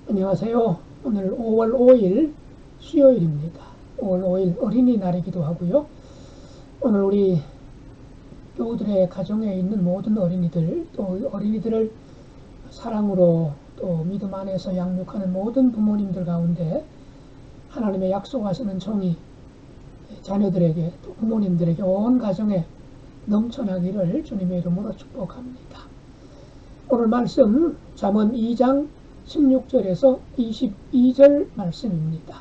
안녕하세요. 오늘 5월 5일 수요일입니다. 5월 5일 어린이날이기도 하고요. 오늘 우리 교우들의 가정에 있는 모든 어린이들, 또 어린이들을 사랑으로 또 믿음 안에서 양육하는 모든 부모님들 가운데 하나님의 약속하시는 정이 자녀들에게 또 부모님들에게 온 가정에 넘쳐나기를 주님의 이름으로 축복합니다. 오늘 말씀 잠언 2장 16절에서 22절 말씀입니다.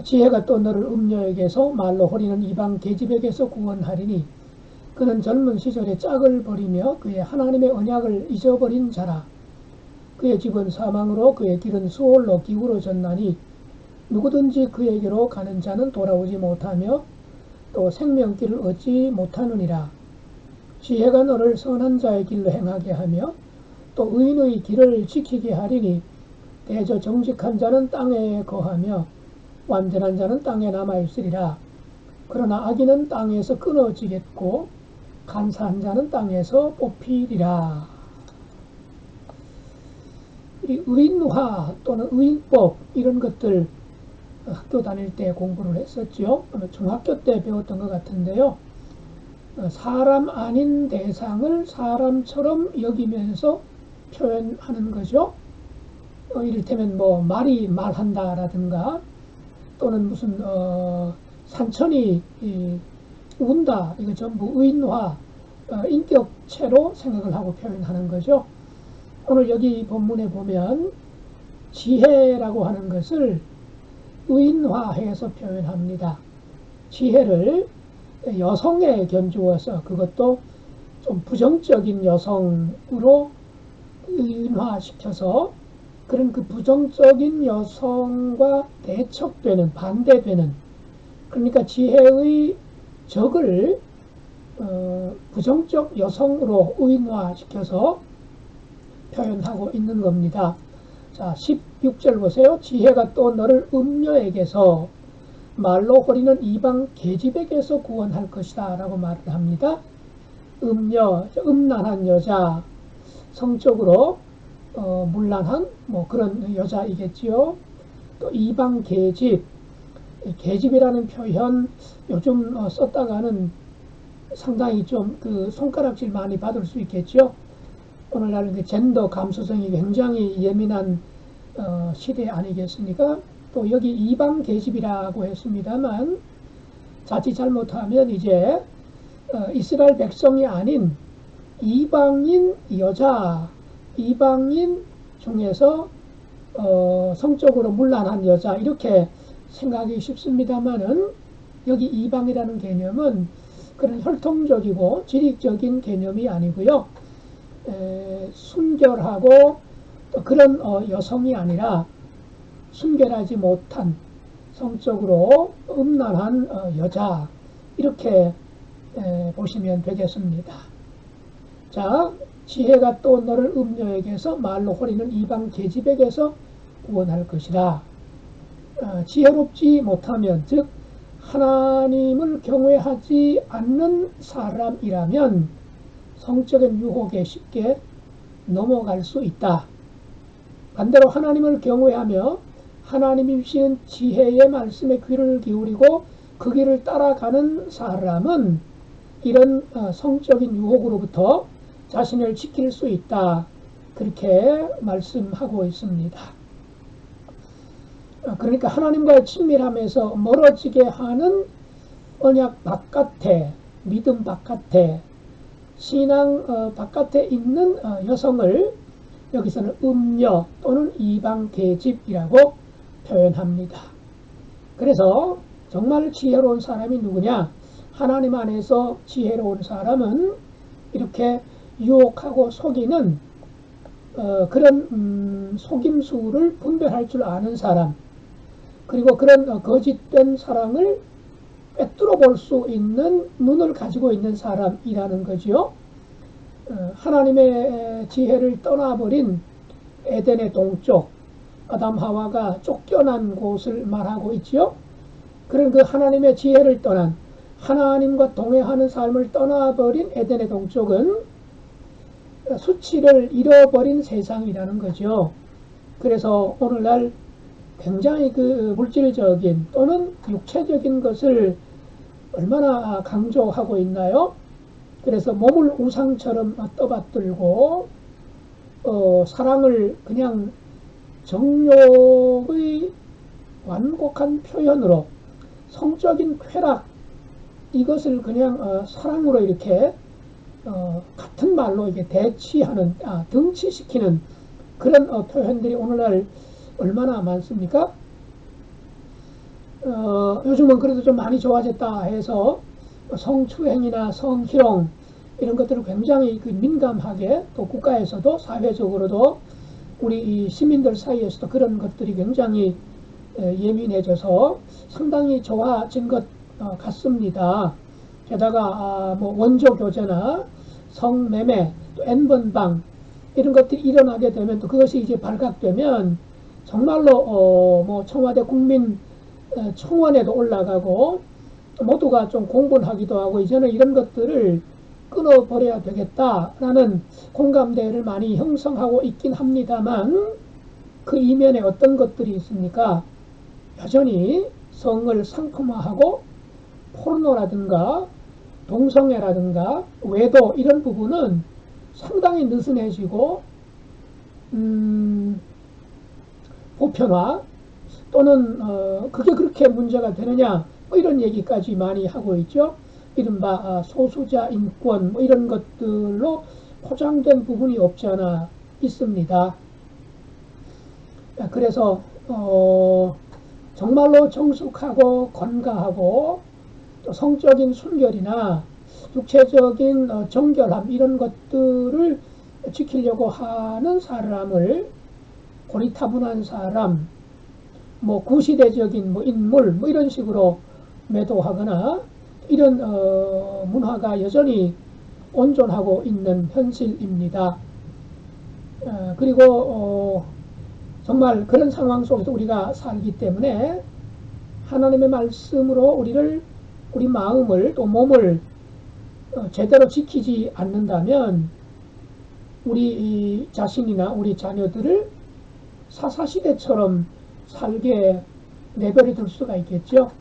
지혜가 또 너를 음녀에게서 말로 호리는 이방 계집에게서 구원하리니 그는 젊은 시절에 짝을 버리며 그의 하나님의 언약을 잊어버린 자라. 그의 집은 사망으로 그의 길은 수월로 기울어졌나니 누구든지 그에게로 가는 자는 돌아오지 못하며 또 생명길을 얻지 못하느니라. 지혜가 너를 선한 자의 길로 행하게 하며 또 의인의 길을 지키게 하리니 대저 정직한 자는 땅에 거하며 완전한 자는 땅에 남아있으리라. 그러나 악인은 땅에서 끊어지겠고 간사한 자는 땅에서 뽑히리라. 이 의인화 또는 의인법 이런 것들 학교 다닐 때 공부를 했었죠. 중학교 때 배웠던 것 같은데요. 사람 아닌 대상을 사람처럼 여기면서 표현하는 거죠. 이를테면 뭐 말이 말한다라든가 또는 무슨 산천이 운다, 이거 전부 의인화, 인격체로 생각을 하고 표현하는 거죠. 오늘 여기 본문에 보면 지혜라고 하는 것을 의인화해서 표현합니다. 지혜를 여성에 견주어서 그것도 좀 부정적인 여성으로 의인화시켜서 그런 그 부정적인 여성과 대척되는 반대되는, 그러니까 지혜의 적을 부정적 여성으로 의인화시켜서 표현하고 있는 겁니다. 자, 16절 보세요. 지혜가 또 너를 음녀에게서 말로 호리는 이방 계집에게서 구원할 것이다 라고 말을 합니다. 음녀, 음란한 여자, 성적으로 문란한 뭐 그런 여자이겠지요. 또 이방 계집, 계집이라는 표현 요즘 썼다가는 상당히 좀 그 손가락질 많이 받을 수 있겠죠. 오늘날 그 젠더 감수성이 굉장히 예민한 시대 아니겠습니까? 또 여기 이방 계집이라고 했습니다만 자칫 잘못하면 이제 이스라엘 백성이 아닌 이방인 여자, 이방인 중에서 성적으로 문란한 여자 이렇게 생각하기 쉽습니다만은 여기 이방이라는 개념은 그런 혈통적이고 지리적인 개념이 아니고요. 순결하고 또 그런 여성이 아니라 순결하지 못한 성적으로 음란한 여자 이렇게 보시면 되겠습니다. 자, 지혜가 또 너를 음녀에게서 말로 호리는 이방 계집에게서 구원할 것이라. 지혜롭지 못하면 즉 하나님을 경외하지 않는 사람이라면 성적인 유혹에 쉽게 넘어갈 수 있다. 반대로 하나님을 경외하며 하나님이 주시는 지혜의 말씀에 귀를 기울이고 그 길을 따라가는 사람은 이런 성적인 유혹으로부터 자신을 지킬 수 있다. 그렇게 말씀하고 있습니다. 그러니까 하나님과의 친밀함에서 멀어지게 하는 언약 바깥에, 믿음 바깥에, 신앙 바깥에 있는 여성을 여기서는 음녀 또는 이방 계집이라고 표현합니다. 그래서 정말 지혜로운 사람이 누구냐? 하나님 안에서 지혜로운 사람은 이렇게 유혹하고 속이는 그런 속임수를 분별할 줄 아는 사람, 그리고 그런 거짓된 사랑을 꿰뚫어 볼 수 있는 눈을 가지고 있는 사람이라는 거지요. 하나님의 지혜를 떠나버린 에덴의 동쪽, 아담 하와가 쫓겨난 곳을 말하고 있지요. 그런 그 하나님의 지혜를 떠난, 하나님과 동행하는 삶을 떠나버린 에덴의 동쪽은 수치를 잃어버린 세상이라는 거죠. 그래서 오늘날 굉장히 그 물질적인 또는 육체적인 것을 얼마나 강조하고 있나요? 그래서 몸을 우상처럼 떠받들고 사랑을 그냥 정욕의 완곡한 표현으로 성적인 쾌락 이것을 그냥 사랑으로 이렇게 같은 말로 이렇게 대치하는 등치시키는 그런 표현들이 오늘날 얼마나 많습니까? 요즘은 그래도 좀 많이 좋아졌다 해서 성추행이나 성희롱 이런 것들을 굉장히 민감하게 또 국가에서도 사회적으로도 우리 이 시민들 사이에서도 그런 것들이 굉장히 예민해져서 상당히 좋아진 것 같습니다. 게다가 뭐 원조 교제나 성매매 또 N번방 이런 것들이 일어나게 되면 또 그것이 이제 발각되면 정말로 뭐 청와대 국민 청원에도 올라가고 모두가 좀 공분하기도 하고 이제는 이런 것들을 끊어버려야 되겠다라는 공감대를 많이 형성하고 있긴 합니다만 그 이면에 어떤 것들이 있습니까? 여전히 성을 상품화하고 포르노라든가 동성애라든가 외도 이런 부분은 상당히 느슨해지고 보편화 또는 그게 그렇게 문제가 되느냐 뭐 이런 얘기까지 많이 하고 있죠. 이른바 소수자 인권 뭐 이런 것들로 포장된 부분이 없지 않아 있습니다. 그래서 정말로 정숙하고 건강하고 또 성적인 순결이나 육체적인 정결함 이런 것들을 지키려고 하는 사람을 고리타분한 사람, 뭐 구시대적인 뭐 인물 뭐 이런 식으로 매도하거나 이런 문화가 여전히 온존하고 있는 현실입니다. 그리고 정말 그런 상황 속에서 우리가 살기 때문에 하나님의 말씀으로 우리 마음을 또 몸을 제대로 지키지 않는다면 우리 자신이나 우리 자녀들을 사사시대처럼 살게 내버려 둘 수가 있겠죠.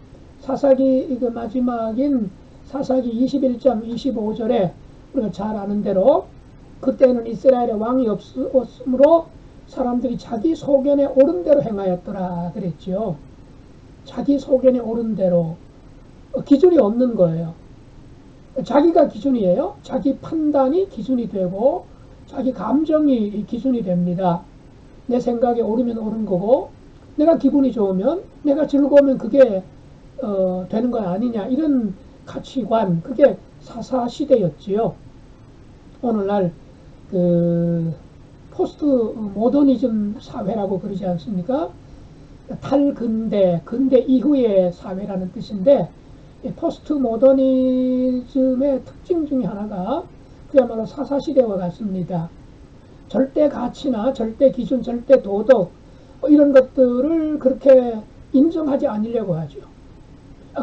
사사기 그 마지막인 사사기 21장 25절에 우리가 잘 아는 대로 그때는 이스라엘에 왕이 없으므로 사람들이 자기 소견에 옳은 대로 행하였더라 그랬죠. 자기 소견에 옳은 대로 기준이 없는 거예요. 자기가 기준이에요. 자기 판단이 기준이 되고 자기 감정이 기준이 됩니다. 내 생각에 옳으면 옳은 거고 내가 기분이 좋으면 내가 즐거우면 그게 되는 거 아니냐 이런 가치관 그게 사사시대였지요. 오늘날 그 포스트 모더니즘 사회라고 그러지 않습니까? 탈근대, 근대 이후의 사회라는 뜻인데 포스트 모더니즘의 특징 중에 하나가 그야말로 사사시대와 같습니다. 절대 가치나 절대 기준, 절대 도덕 이런 것들을 그렇게 인정하지 않으려고 하죠.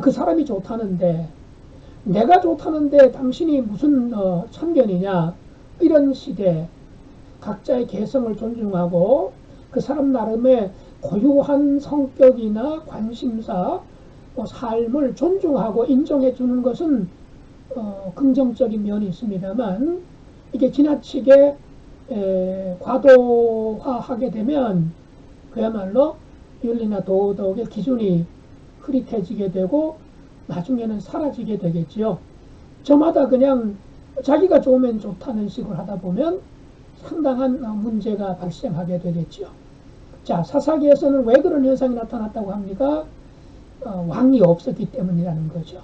그 사람이 좋다는데 내가 좋다는데 당신이 무슨 참견이냐 이런 시대 각자의 개성을 존중하고 그 사람 나름의 고유한 성격이나 관심사 삶을 존중하고 인정해 주는 것은 긍정적인 면이 있습니다만 이게 지나치게 과도화하게 되면 그야말로 윤리나 도덕의 기준이 흐릿해지게 되고 나중에는 사라지게 되겠지요. 저마다 그냥 자기가 좋으면 좋다는 식으로 하다 보면 상당한 문제가 발생하게 되겠지요. 자, 사사기에서는 왜 그런 현상이 나타났다고 합니까? 왕이 없었기 때문이라는 거죠.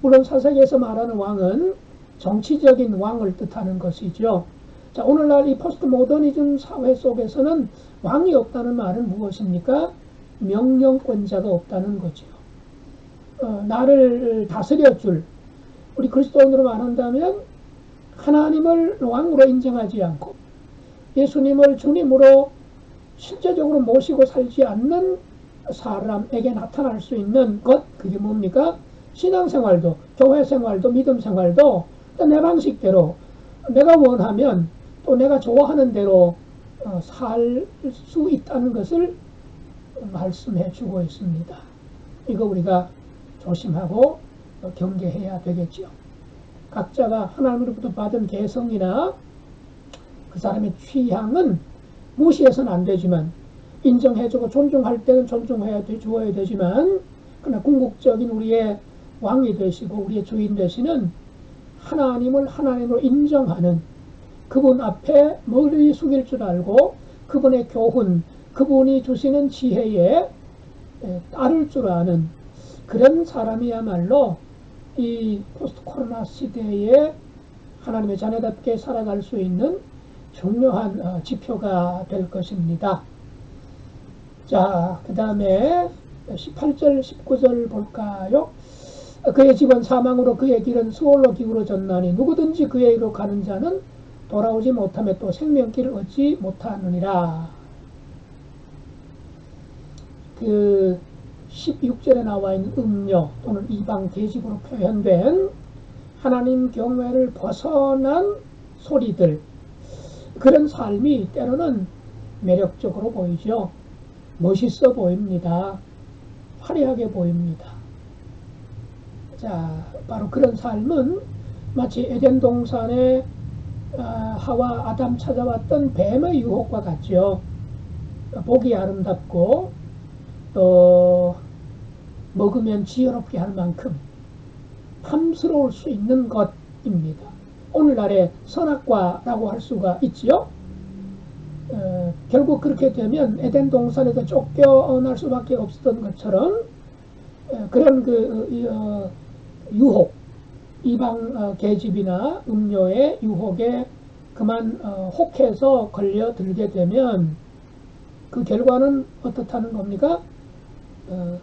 물론 사사기에서 말하는 왕은 정치적인 왕을 뜻하는 것이죠. 자, 오늘날 이 포스트 모더니즘 사회 속에서는 왕이 없다는 말은 무엇입니까? 명령권자가 없다는 거죠. 나를 다스려줄 우리 그리스도인으로 말한다면 하나님을 왕으로 인정하지 않고 예수님을 주님으로 실제적으로 모시고 살지 않는 사람에게 나타날 수 있는 것 그게 뭡니까? 신앙생활도 교회생활도 믿음생활도 내 방식대로 내가 원하면 또 내가 좋아하는 대로 살 수 있다는 것을 말씀해 주고 있습니다. 이거 우리가 조심하고 경계해야 되겠죠. 각자가 하나님으로부터 받은 개성이나 그 사람의 취향은 무시해서는 안 되지만, 인정해주고 존중할 때는 존중해야 주어야 되지만, 그러나 궁극적인 우리의 왕이 되시고 우리의 주인 되시는 하나님을 하나님으로 인정하는, 그분 앞에 머리 숙일 줄 알고 그분의 교훈, 그분이 주시는 지혜에 따를 줄 아는 그런 사람이야말로 이 포스트 코로나 시대에 하나님의 자녀답게 살아갈 수 있는 중요한 지표가 될 것입니다. 자, 그 다음에 18절 19절 볼까요? 그의 집은 사망으로 그의 길은 수월로 기울어졌나니 누구든지 그의 이로 가는 자는 돌아오지 못하며 또 생명길을 얻지 못하느니라. 그 16절에 나와 있는 음료 또는 이방 계집으로 표현된 하나님 경외를 벗어난 소리들, 그런 삶이 때로는 매력적으로 보이죠. 멋있어 보입니다. 화려하게 보입니다. 자, 바로 그런 삶은 마치 에덴 동산에 하와 아담 찾아왔던 뱀의 유혹과 같죠. 보기 아름답고 또 먹으면 지혜롭게 할 만큼 탐스러울 수 있는 것입니다. 오늘날의 선악과라고 할 수가 있지요. 결국 그렇게 되면 에덴 동산에서 쫓겨날 수밖에 없었던 것처럼 그런 유혹, 이방 계집이나 음료의 유혹에 그만 혹해서 걸려들게 되면 그 결과는 어떻다는 겁니까?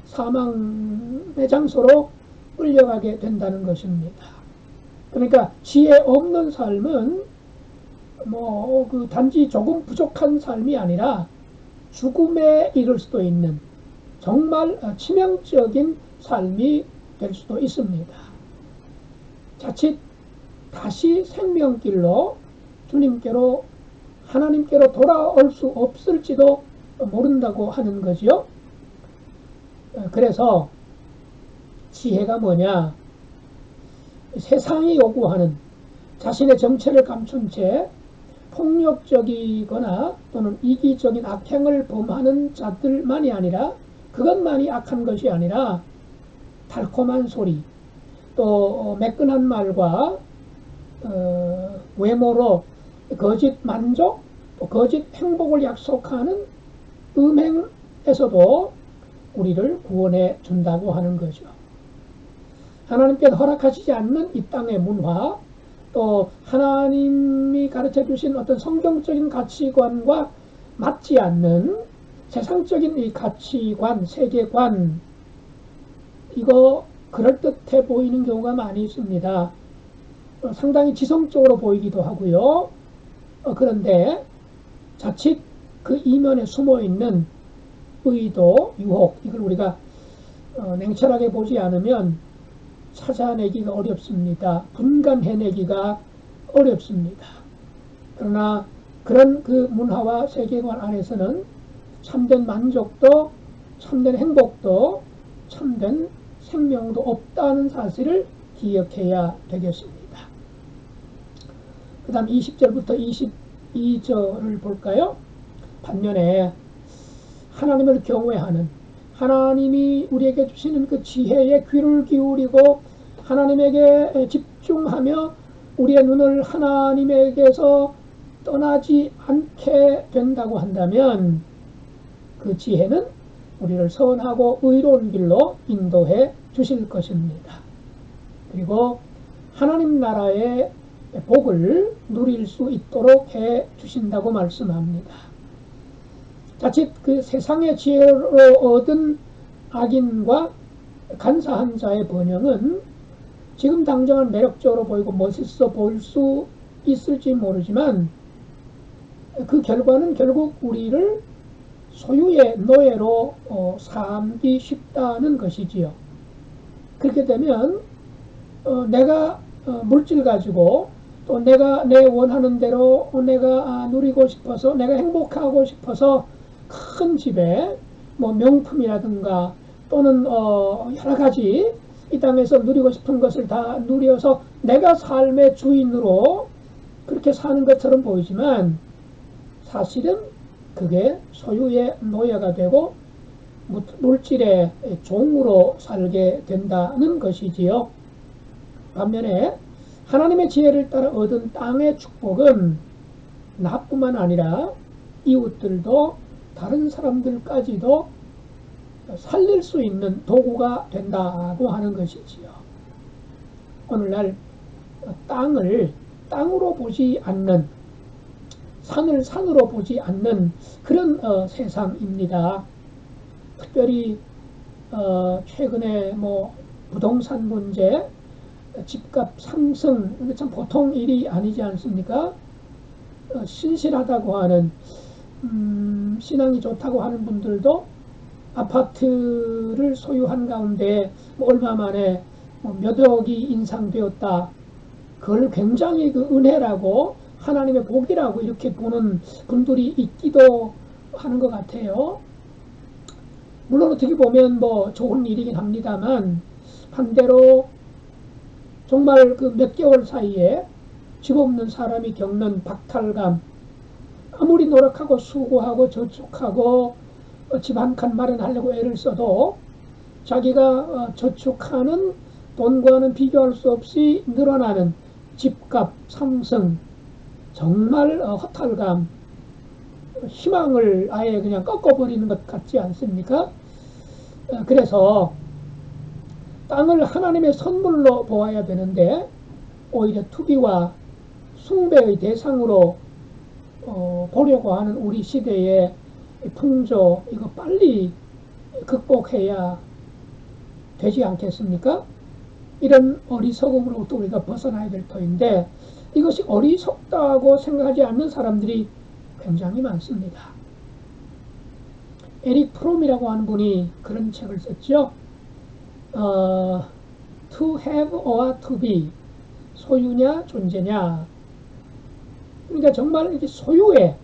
사망의 장소로 끌려가게 된다는 것입니다. 그러니까 지혜 없는 삶은 단지 조금 부족한 삶이 아니라 죽음에 이를 수도 있는 정말 치명적인 삶이 될 수도 있습니다. 자칫 다시 생명길로 주님께로 하나님께로 돌아올 수 없을지도 모른다고 하는 거지요. 그래서 지혜가 뭐냐? 세상이 요구하는 자신의 정체를 감춘 채 폭력적이거나 또는 이기적인 악행을 범하는 자들만이 아니라, 그것만이 악한 것이 아니라 달콤한 소리, 또 매끈한 말과 외모로 거짓 만족, 또 거짓 행복을 약속하는 음행에서도 우리를 구원해 준다고 하는 거죠. 하나님께서 허락하시지 않는 이 땅의 문화, 또 하나님이 가르쳐 주신 어떤 성경적인 가치관과 맞지 않는 세상적인 이 가치관, 세계관, 이거 그럴듯해 보이는 경우가 많이 있습니다. 상당히 지성적으로 보이기도 하고요. 그런데 자칫 그 이면에 숨어있는 의도, 유혹, 이걸 우리가 냉철하게 보지 않으면 찾아내기가 어렵습니다. 분간해내기가 어렵습니다. 그러나 그런 그 문화와 세계관 안에서는 참된 만족도, 참된 행복도, 참된 생명도 없다는 사실을 기억해야 되겠습니다. 그 다음 20절부터 22절을 볼까요? 반면에 하나님을 경외하는, 하나님이 우리에게 주시는 그 지혜에 귀를 기울이고 하나님에게 집중하며 우리의 눈을 하나님에게서 떠나지 않게 된다고 한다면 그 지혜는 우리를 선하고 의로운 길로 인도해 주실 것입니다. 그리고 하나님 나라의 복을 누릴 수 있도록 해 주신다고 말씀합니다. 자칫 그 세상의 지혜로 얻은 악인과 간사한 자의 번영은 지금 당장은 매력적으로 보이고 멋있어 보일 수 있을지 모르지만 그 결과는 결국 우리를 소유의 노예로 삼기 쉽다는 것이지요. 그렇게 되면 내가 물질 가지고 또 내가 내 원하는 대로 내가 누리고 싶어서, 내가 행복하고 싶어서 큰 집에 뭐 명품이라든가 또는 여러 가지 이 땅에서 누리고 싶은 것을 다 누려서 내가 삶의 주인으로 그렇게 사는 것처럼 보이지만 사실은 그게 소유의 노예가 되고 물질의 종으로 살게 된다는 것이지요. 반면에 하나님의 지혜를 따라 얻은 땅의 축복은 나뿐만 아니라 이웃들도 다른 사람들까지도 살릴 수 있는 도구가 된다고 하는 것이지요. 오늘날 땅을 땅으로 보지 않는, 산을 산으로 보지 않는 그런 세상입니다. 특별히 최근에 뭐 부동산 문제, 집값 상승, 이게 참 보통 일이 아니지 않습니까? 신실하다고 하는 신앙이 좋다고 하는 분들도 아파트를 소유한 가운데 뭐 얼마 만에 몇 억이 인상되었다. 그걸 굉장히 그 은혜라고, 하나님의 복이라고 이렇게 보는 분들이 있기도 하는 것 같아요. 물론 어떻게 보면 뭐 좋은 일이긴 합니다만, 반대로 정말 그 몇 개월 사이에 집 없는 사람이 겪는 박탈감, 아무리 노력하고 수고하고 저축하고 집 한 칸 마련하려고 애를 써도 자기가 저축하는 돈과는 비교할 수 없이 늘어나는 집값 상승, 정말 허탈감, 희망을 아예 그냥 꺾어버리는 것 같지 않습니까? 그래서 땅을 하나님의 선물로 보아야 되는데 오히려 투기와 숭배의 대상으로 보려고 하는 우리 시대의 풍조, 이거 빨리 극복해야 되지 않겠습니까? 이런 어리석음으로부터 우리가 벗어나야 될 터인데, 이것이 어리석다고 생각하지 않는 사람들이 굉장히 많습니다. 에릭 프롬이라고 하는 분이 그런 책을 썼죠. To have or to be, 소유냐 존재냐. 그러니까 정말 이렇게 소유에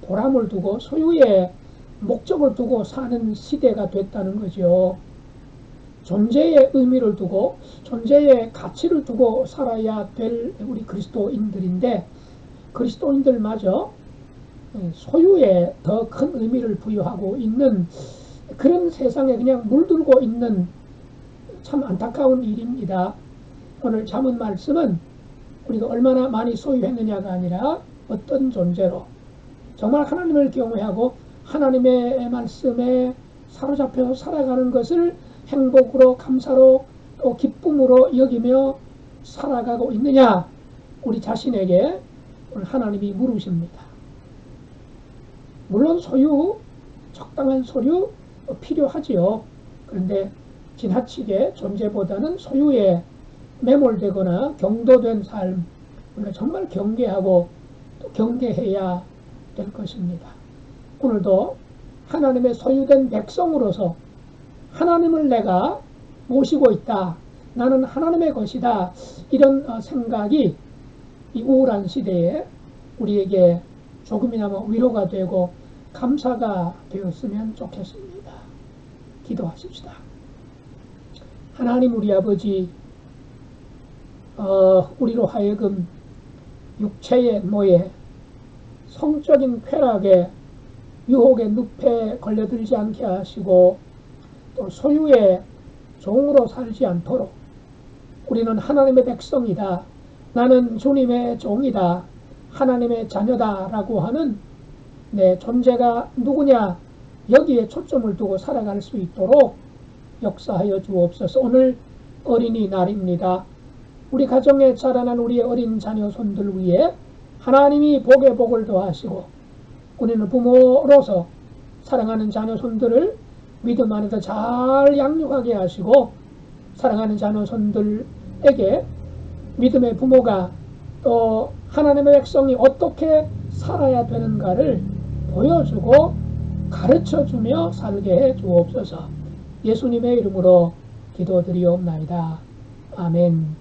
보람을 두고 소유에 목적을 두고 사는 시대가 됐다는 거죠. 존재의 의미를 두고 존재의 가치를 두고 살아야 될 우리 그리스도인들인데, 그리스도인들마저 소유에 더 큰 의미를 부여하고 있는 그런 세상에 그냥 물들고 있는 참 안타까운 일입니다. 오늘 잠언 말씀은 우리가 얼마나 많이 소유했느냐가 아니라 어떤 존재로 정말 하나님을 경외하고 하나님의 말씀에 사로잡혀서 살아가는 것을 행복으로, 감사로, 또 기쁨으로 여기며 살아가고 있느냐, 우리 자신에게 오늘 하나님이 물으십니다. 물론 소유, 적당한 소유 필요하지요. 그런데 지나치게 존재보다는 소유에 매몰되거나 경도된 삶, 우리가 정말 경계하고 또 경계해야 될 것입니다. 오늘도 하나님의 소유된 백성으로서 하나님을 내가 모시고 있다, 나는 하나님의 것이다, 이런 생각이 이 우울한 시대에 우리에게 조금이나마 위로가 되고 감사가 되었으면 좋겠습니다. 기도하십시다. 하나님 우리 아버지, 우리로 하여금 육체의 노예, 성적인 쾌락에, 유혹의 늪에 걸려들지 않게 하시고 또 소유의 종으로 살지 않도록, 우리는 하나님의 백성이다, 나는 주님의 종이다, 하나님의 자녀다 라고 하는 내 존재가 누구냐, 여기에 초점을 두고 살아갈 수 있도록 역사하여 주옵소서. 오늘 어린이날입니다. 우리 가정에 자라난 우리의 어린 자녀손들 위해 하나님이 복에 복을 더하시고, 우리는 부모로서 사랑하는 자녀손들을 믿음 안에서 잘 양육하게 하시고, 사랑하는 자녀손들에게 믿음의 부모가 또 하나님의 백성이 어떻게 살아야 되는가를 보여주고 가르쳐주며 살게 해 주옵소서. 예수님의 이름으로 기도드리옵나이다. 아멘.